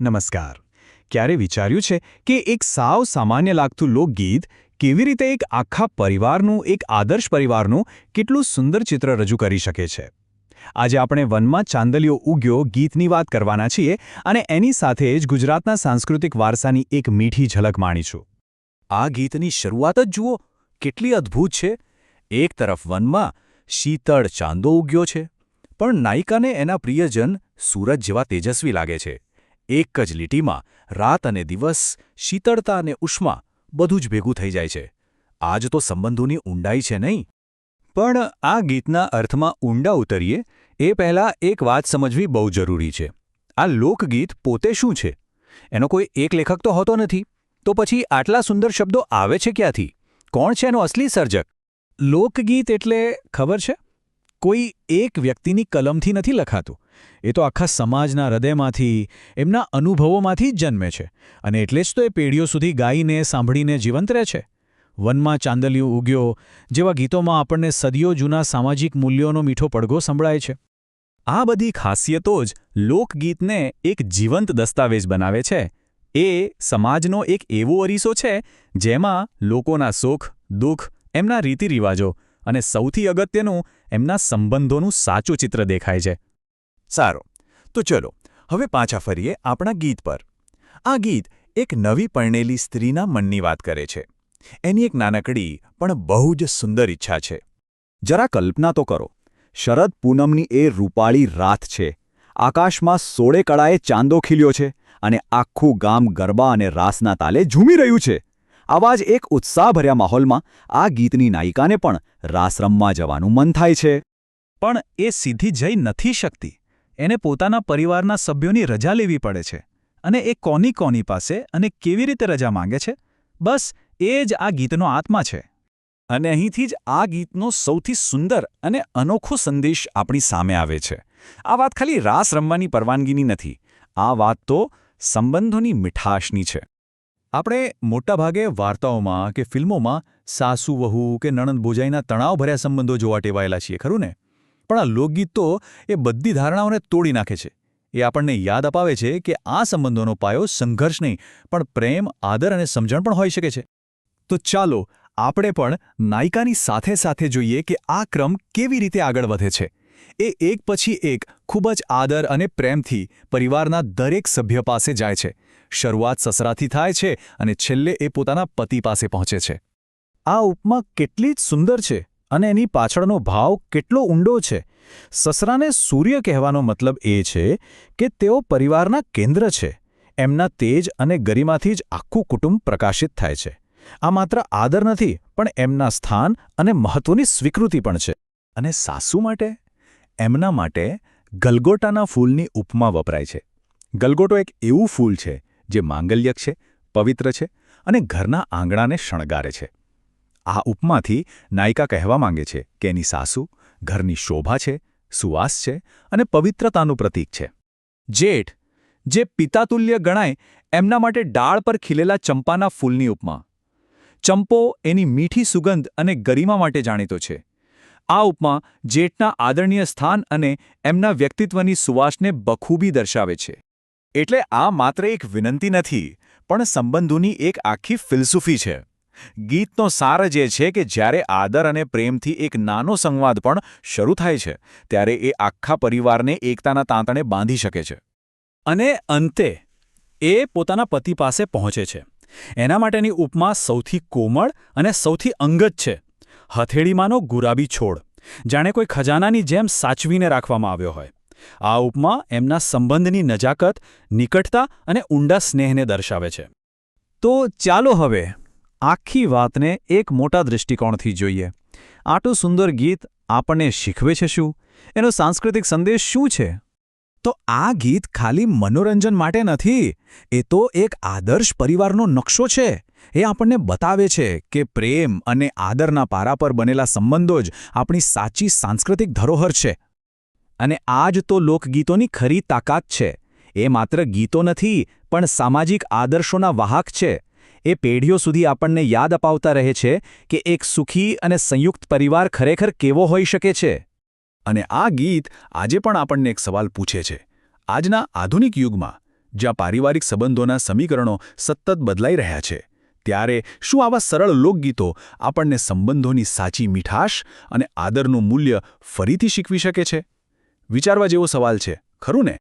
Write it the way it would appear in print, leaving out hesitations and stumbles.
નમસ્કાર. ક્યારે વિચાર્યું છે કે એક સાવ સામાન્ય લાગતું લોકગીત કેવી રીતે એક આખા પરિવારનું, એક આદર્શ પરિવારનું કેટલું સુંદર ચિત્ર રજૂ કરી શકે છે? આજે આપણે વનમાં ચાંદલિયો ઉગ્યો ગીતની વાત કરવાના છીએ અને એની સાથે જ ગુજરાતના સાંસ્કૃતિક વારસાની એક મીઠી ઝલક માણીશું. આ ગીતની શરૂઆત જ જુઓ, કેટલી અદ્ભુત છે. એક તરફ વનમાં શીતળ ચાંદો ઉગ્યો છે, પણ નાયિકાને એના પ્રિયજન સૂરજ જેવા તેજસ્વી લાગે છે. એક જ લીટીમાં રાત અને દિવસ, શીતળતા અને ઉષ્મા બધું જ ભેગું થઈ જાય છે. આ જ તો સંબંધોની ઊંડાઈ છે નહીં? પણ આ ગીતના અર્થમાં ઊંડા ઉતરીએ એ પહેલાં એક વાત સમજવી બહુ જરૂરી છે. આ લોકગીત પોતે શું છે? એનો કોઈ એક લેખક તો હોતો નથી. તો પછી આટલા સુંદર શબ્દો આવે છે ક્યાંથી? કોણ છે એનો અસલી સર્જક? લોકગીત એટલે ખબર છે? કોઈ એક વ્યક્તિની કલમથી નથી લખાતું. એ તો આખા સમાજના હૃદયમાંથી, એમના અનુભવોમાંથી જ જન્મે છે અને એટલે જ તો એ પેઢીઓ સુધી ગાઈને, સાંભળીને જીવંત રહે છે. વનમાં ચાંદલિયો ઉગ્યો જેવા ગીતોમાં આપણને સદીઓ જૂના સામાજિક મૂલ્યોનો મીઠો પડઘો સંભળાય છે. આ બધી ખાસિયતો જ લોકગીતને એક જીવંત દસ્તાવેજ બનાવે છે. એ સમાજનો એક એવો અરીસો છે જેમાં લોકોના સુખ, દુઃખ, એમના રીતિરિવાજો અને સૌથી અગત્યનું એમના સંબંધોનું સાચું ચિત્ર દેખાય છે. સારું, તો ચલો હવે પાછા ફરીએ આપણા ગીત પર. આ ગીત એક નવી પરણેલી સ્ત્રીના મનની વાત કરે છે. એની એક નાનકડી પણ બહુ જ સુંદર ઈચ્છા છે. જરા કલ્પના તો કરો, શરદ પૂનમની એ રૂપાળી રાત છે. આકાશમાં 16 કળાએ ચાંદો ખીલ્યો છે અને આખું ગામ ગરબા અને રાસના તાલે ઝૂમી રહ્યું છે. આવા જ એક ઉત્સાહભર્યા માહોલમાં આ ગીતની નાયિકાને પણ રાસ રમવા જવાનું મન થાય છે. પણ એ સીધી જઈ નથી શકતી. એને પોતાના પરિવારના સભ્યોની રજા લેવી પડે છે. અને એ કોની પાસે અને કેવી રીતે રજા માંગે છે? બસ એ જ આ ગીતનો આત્મા છે. અને અહીંથી જ આ ગીતનો સૌથી સુંદર અને અનોખો સંદેશ આપણી સામે આવે છે. આ વાત ખાલી રાસ રમવાની પરવાનગીની નથી. આ વાત તો સંબંધોની મીઠાશની છે. આપણે મોટાભાગે વાર્તાઓમાં કે ફિલ્મોમાં સાસુ વહુ કે નણંદ ભોજાઈના તણાવભર્યા સંબંધો જોવા ટેવાયેલા છીએ, ખરું ને? પણ આ લોકગીત તો એ બધી ધારણાઓને તોડી નાખે છે. એ આપણને યાદ અપાવે છે કે આ સંબંધોનો પાયો સંઘર્ષ નહીં, પણ પ્રેમ, આદર અને સમજણ પણ હોઈ શકે છે. તો ચાલો આપણે પણ નાયિકાની સાથે સાથે જોઈએ કે આ ક્રમ કેવી રીતે આગળ વધે છે. એ એક પછી એક ખૂબ જ આદર અને પ્રેમથી પરિવારના દરેક સભ્ય પાસે જાય છે. શરૂઆત સસરાથી થાય છે અને છેલ્લે એ પોતાના પતિ પાસે પહોંચે છે. આ ઉપમા કેટલી જ સુંદર છે અને એની પાછળનો ભાવ કેટલો ઊંડો છે. સસરાને સૂર્ય કહેવાનો મતલબ એ છે કે તેઓ પરિવારના કેન્દ્ર છે. એમના તેજ અને ગરિમાથી જ આખું કુટુંબ પ્રકાશિત થાય છે. આ માત્ર આદર નથી, પણ એમના સ્થાન અને મહત્વની સ્વીકૃતિ પણ છે. અને સાસુ માટે? એમના માટે ગલગોટાના ફૂલની ઉપમા વપરાય છે. ગલગોટો એક એવું ફૂલ છે જે માંગલ્યક છે, પવિત્ર છે અને ઘરના આંગણાને શણગારે છે. આ ઉપમાથી નાયિકા કહેવા માંગે છે કે એની સાસુ ઘરની શોભા છે, સુવાસ છે અને પવિત્રતાનું પ્રતીક છે. જેઠ, જે પિતાતુલ્ય ગણાય, એમના માટે ડાળ પર ખીલેલા ચંપાના ફૂલની ઉપમા. ચંપો એની મીઠી સુગંધ અને ગરિમા માટે જાણીતો છે. આ ઉપમા જેઠના આદરણીય સ્થાન અને એમના વ્યક્તિત્વની સુવાસને બખૂબી દર્શાવે છે. એટલે આ માત્ર એક વિનંતી નથી, પણ સંબંધોની એક આખી ફિલસૂફી છે. ગીતનો સાર જ એ છે કે જ્યારે આદર અને પ્રેમથી એક નાનો સંવાદ પણ શરૂ થાય છે, ત્યારે એ આખા પરિવારને એકતાના તાંતણે બાંધી શકે છે. અને અંતે એ પોતાના પતિ પાસે પહોંચે છે. એના માટેની ઉપમા સૌથી કોમળ અને સૌથી અંગત છે. હથેળીમાંનો ગુલાબી છોડ, જાણે કોઈ ખજાનાની જેમ સાચવીને રાખવામાં આવ્યો હોય. આ ઉપમા એમના સંબંધની નજાકત, નિકટતા અને ઊંડા સ્નેહને દર્શાવે છે. તો ચાલો હવે આખી વાતને એક મોટા દૃષ્ટિકોણથી જોઈએ. આટલું સુંદર ગીત આપણને શીખવે છે શું? એનો સાંસ્કૃતિક સંદેશ શું છે? તો આ ગીત ખાલી મનોરંજન માટે નથી. એ તો એક આદર્શ પરિવારનો નકશો છે. એ આપણને બતાવે છે કે પ્રેમ અને આદરના પારા પર બનેલા સંબંધો જ આપણી સાચી સાંસ્કૃતિક ધરોહર છે. અને આ જ તો લોકગીતોની ખરી તાકાત છે. એ માત્ર ગીતો નથી, પણ સામાજિક આદર્શોના વાહક છે. એ પેઢીઓ સુધી આપણને યાદ અપાવતા રહે છે કે એક સુખી અને સંયુક્ત પરિવાર ખરેખર કેવો હોઈ શકે છે. અને આ ગીત આજે પણ આપણને એક સવાલ પૂછે છે. આજના આધુનિક યુગમાં જ્યાં પારિવારિક સંબંધોના સમીકરણો સતત બદલાઈ રહ્યા છે, ત્યારે શું આવા સરળ લોકગીતો આપણને સંબંધોની સાચી મીઠાશ અને આદરનું મૂલ્ય ફરીથી શીખવી શકે છે? વિચારવા જેવો સવાલ છે, ખરું ને?